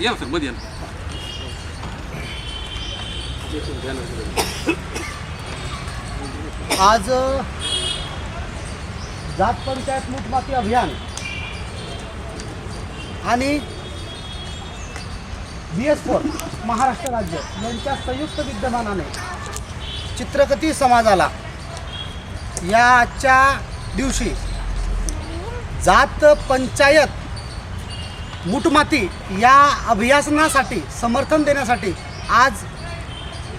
या सर मध्ये आज जात पंचायत मूठमाती अभियान आणि BS4 महाराष्ट्र राज्य यांच्या संयुक्त विद्यमानाने चित्रकथी समाजाला या आजच्या दिवशी जात पंचायत मूठमाती या अभियानासाठी समर्थन देण्यासाठी आज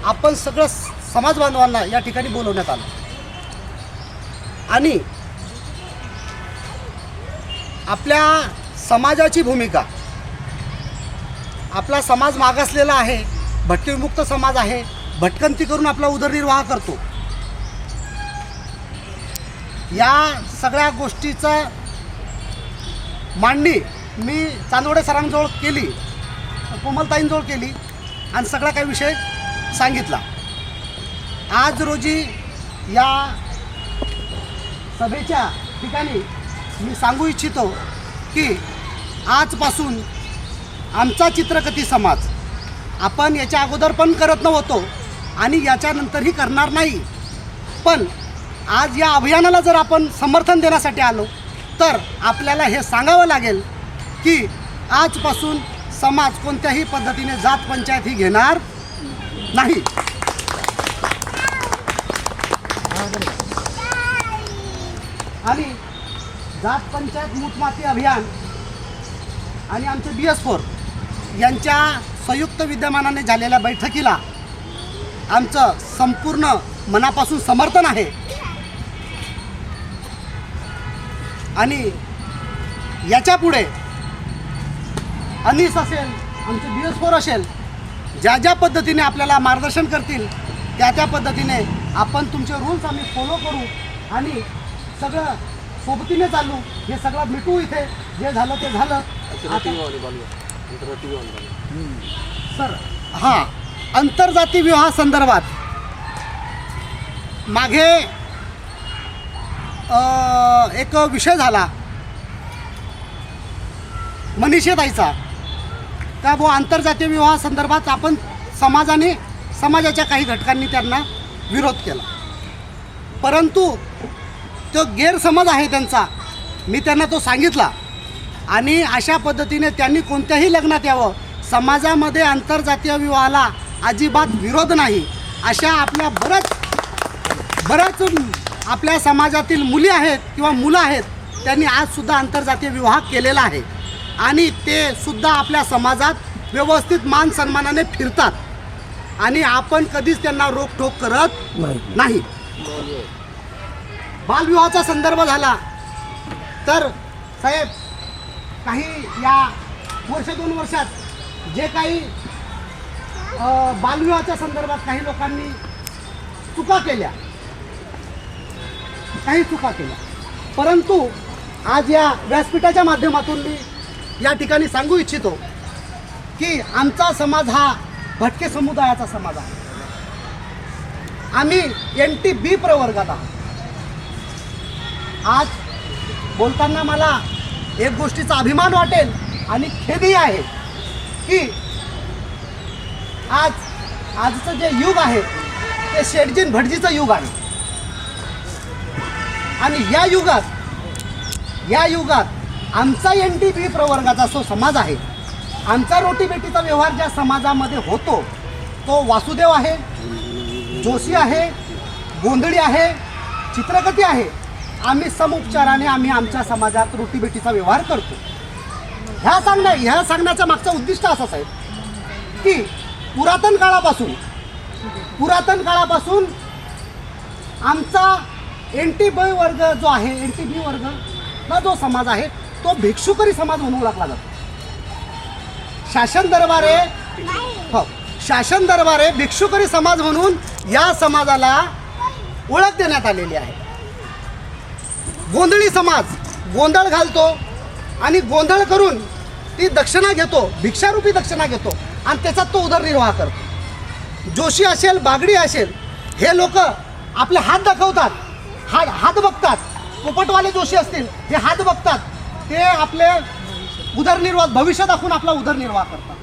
आपण सगळं समाज बांधवांना या ठिकाणी बोलवण्यात आलं आणि आपल्या समाजाची भूमिका, आपला समाज मागासलेला आहे, भटकेविमुक्त समाज आहे, भटकंती करून आपला उदरनिर्वाह करतो, या सगळ्या गोष्टीचा मांडणी मी चांदवडे सरांजवळ केली, कोमलताईंजवळ केली आणि सगळा काही विषय सांगितला. आज रोजी या सभेच्या ठिकाणी मी सांगू इच्छितो की आजपासून आमचा चित्रकथी समाज, आपण याच्या अगोदर पण करत नव्हतो आणि याच्यानंतरही करणार नाही, पण आज या अभियानाला जर आपण समर्थन देण्यासाठी आलो तर आपल्याला हे सांगावं लागेल की आजपासून समाज कोणत्याही पद्धतीने जात पंचायत ही घेणार नाही. आणि जात पंचायत मूठमाती अभियान आणि आमचे BS4 यांच्या संयुक्त विद्यमानाने झालेल्या बैठकीला आमचं संपूर्ण मनापासून समर्थन आहे. आणि याच्या पुढे अनीस असेल, आमचे BS4 असेल, ज्या ज्या पद्धतीने आपल्याला मार्गदर्शन करतील त्या त्या पद्धतीने आपण तुमचे रूल्स आम्ही फॉलो करू आणि सगळं सोबतीने चालू. हे सगळं मिटू. इथे जे झालं ते झालं. सर, हां, आंतरजाती विवाह संदर्भात मागे एक विषय झाला मनीषेताईचा का वो आंतरजातीय विवाह संदर्भात आपण समाजाने, समाजाच्या काही घटकांनी त्यांना विरोध केला, परंतु तो गैरसमज आहे त्यांचा. मी त्यांना तो सांगितला आणि अशा पद्धतीने त्यांनी कोणत्याही लग्नात यावं, समाजामध्ये आंतरजातीय विवाहाला अजिबात विरोध नाही. अशा आपल्या बऱ्याच आपल्या समाजातील मुली आहेत किंवा मुलं आहेत, त्यांनी आजसुद्धा आंतरजातीय विवाह केलेला आहे आणि ते सुद्धा आपल्या समाजात व्यवस्थित मान सन्मानाने फिरतात आणि आपण कधीच त्यांना रोकटोक करत नाही. बालविवाहाचा संदर्भ झाला तर साहेब, काही या वर्ष 2 वर्षात जे काही बालविवाहाच्या संदर्भात काही लोकांनी चुका केल्या, परंतु आज या व्यासपीठाच्या माध्यमातून मी या ठिकाणी सांगू इच्छितो की आमचा समाज हा भटके समुदायाचा समाज आहे. आम्ही NT-B प्रवर्गात आहोत. आज बोलताना मला एक गोष्टीचा अभिमान वाटेल आणि खेदही आहे की आजचं जे युग आहे ते शेठजीन भटजीचं युग आहे आणि या युगात आमचा NT-B प्रवर्गाचा जो समाज आहे, आमचा रोटीबेटीचा व्यवहार ज्या समाजामध्ये होतो तो वासुदेव आहे, जोशी आहे, गोंधळी आहे, चित्रकथी आहे. आम्ही समुपचाराने आम्ही आमच्या समाजात रोटीबेटीचा व्यवहार करतो. ह्या सांगण्याचा मागचा उद्दिष्ट असंच आहे की पुरातन काळापासून आमचा NT-B वर्ग जो आहे, NT-B वर्ग जो समाज आहे तो भिक्षुकरी समाज म्हणून ओळखला जातो. शासन दरबारे भिक्षुकरी समाज म्हणून या समाजाला ओळख देण्यात आलेली आहे. गोंधळी समाज गोंधळ घालतो आणि गोंधळ करून ती दक्षिणा घेतो, भिक्षारूपी दक्षिणा घेतो आणि त्याचा तो उदरनिर्वाह करतो. जोशी असेल, बागडी असेल, हे लोक आपले हात दाखवतात, हात बघतात, पोपटवाले जोशी असतील, हे हात बघतात, ते आपले उदरनिर्वाह भविष्य दाखवून आपला उदरनिर्वाह करतात.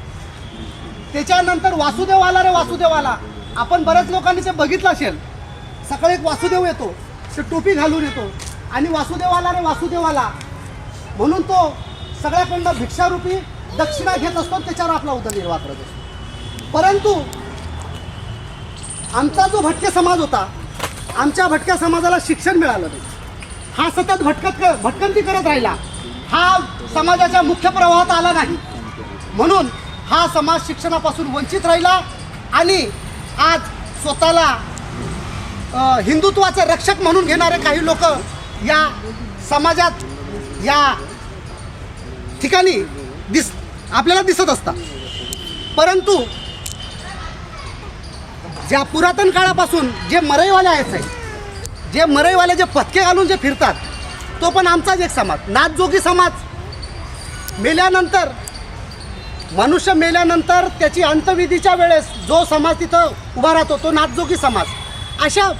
त्याच्यानंतर वासुदेव आला रे वासुदेव आला, आपण बऱ्याच लोकांनी ते बघितलं असेल. सकाळी एक वासुदेव येतो, ते टोपी घालून येतो आणि वासुदेव आला रे वासुदेव आला म्हणून तो सगळ्याकडनं भिक्षारूपी दक्षिणा घेत असतो, त्याच्यावर आपला उदरनिर्वाह करत असतो. परंतु आमचा जो भटके समाज होता, आमच्या भटक्या समाजाला शिक्षण मिळालं नाही. हा सतत भटकंती करत राहिला, हा समाजाच्या मुख्य प्रवाहात आला नाही, म्हणून हा समाज शिक्षणापासून वंचित राहिला आणि आज स्वतःला हिंदुत्वाचे रक्षक म्हणून घेणारे काही लोक या समाजात या ठिकाणी आपल्याला दिसत असतात. परंतु ज्या पुरातन काळापासून जे मरईवाले आहेत, जे मरईवाले जे पथके घालून जे फिरतात, तो पण आमचाच एक समाज. नाथजोगी समाज मेल्यानंतर, मनुष्य मेल्यानंतर त्याची अंत्यविधीच्या वेळेस जो समाज तिथं उभा राहतो तो नाथजोगी समाज. अशा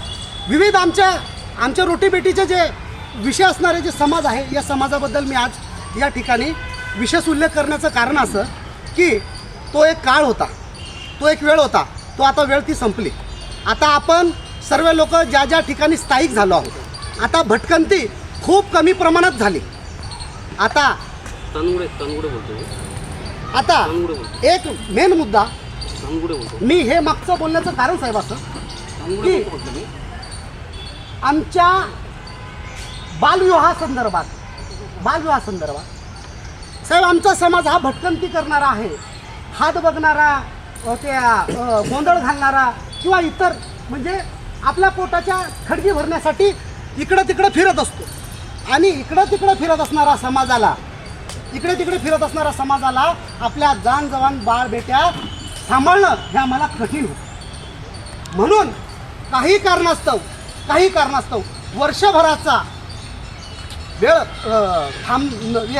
विविध आमच्या रोटीबेटीचे जे विषय असणारे जे समाज आहे, या समाजाबद्दल मी आज या ठिकाणी विशेष उल्लेख करण्याचं कारण असं की तो एक काळ होता, तो एक वेळ होता, तो आता वेळ ती संपली. आता आपण सर्व लोक ज्या ज्या ठिकाणी स्थायिक झालो आहोत, आता भटकंती खूप कमी प्रमाणात झाली. आता एक मेन मुद्दा मी हे मागचं बोलण्याचं कारण साहेब असं की आमच्या बालविवाहासंदर्भात साहेब आमचा समाज हा भटकंती करणारा आहे, हात बघणारा, त्या गोंधळ घालणारा किंवा इतर म्हणजे आपल्या पोटाच्या खडगी भरण्यासाठी इकडं तिकडं फिरत असतो. आणि इकडं तिकडं फिरत असणारा समाजाला आपल्या जाण जवान बाळ बेट्या सांभाळणं हे आम्हाला कठीण होतं. म्हणून काही कारणास्तव वर्षभराचा वेळ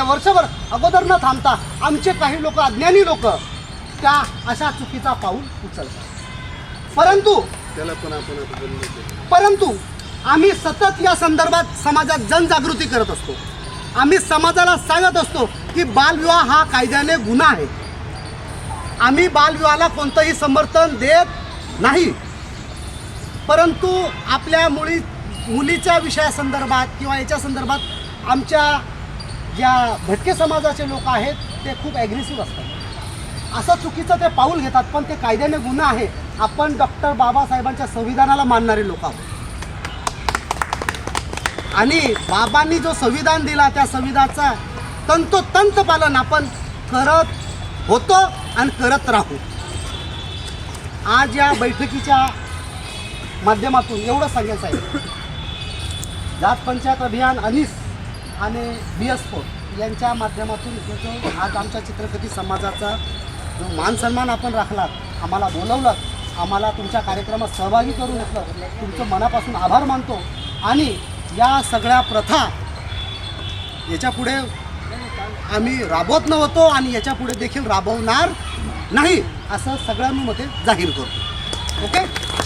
वर्षभर अगोदर न थांबता आमचे काही लोक, अज्ञानी लोक, त्या अशा चुकीचा पाऊल उचलतात. परंतु आम्ही सतत या संदर्भात समाजात जनजागृती करत असतो. आम्ही समाजाला सांगत असतो की बालविवाह हा कायद्याने गुन्हा आहे. आम्ही बालविवाहाला कोणतंही समर्थन देत नाही. परंतु आपल्या मुलीच्या विषयासंदर्भात किंवा याच्या संदर्भात आमच्या ज्या भटके समाजाचे लोक आहेत ते खूप ॲग्रेसिव्ह असतात. असं चुकीचं ते पाऊल घेतात, पण ते कायद्याने गुन्हा आहे. आपण डॉक्टर बाबासाहेबांच्या संविधानाला मानणारे लोक आहोत आणि बाबांनी जो संविधान दिला त्या संविधानाचा तंतोतंत पालन आपण करत होतो आणि करत राहू. आज या बैठकीच्या माध्यमातून एवढं सांगायचं आहे, जात पंचायत अभियान अनीस आणि BS4 यांच्या माध्यमातून जो आज आमच्या चित्रकथी समाजाचा जो मान सन्मान आपण राखलात, आम्हाला बोलवलं, आम्हाला तुमच्या कार्यक्रमात सहभागी करून घेतलं, तुमचं मनापासून आभार मानतो. आणि या सगळ्या प्रथा याच्यापुढे आम्ही राबवत नव्हतो आणि याच्यापुढे देखील राबवणार नाही असं सगळ्यांमध्ये जाहीर करतो. Okay,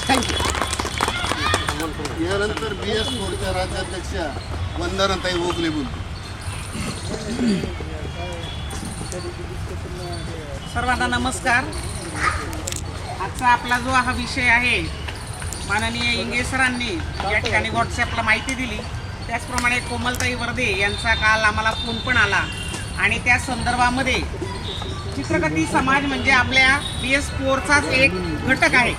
thank you. यानंतर BS4च्या राज्याध्यक्षा वंदनाताई ओगले बोलतो. सर्वांना नमस्कार. आजचा आपला जो हा विषय आहे, माननीय इंगे सरांनी या ठिकाणी व्हॉट्सॲपला माहिती दिली, त्याचप्रमाणे कोमलताई वर्दे यांचा काल आम्हाला फोन पण आला आणि त्या संदर्भामध्ये चित्रकथी समाज म्हणजे आपल्या BS4चाच एक घटक आहे.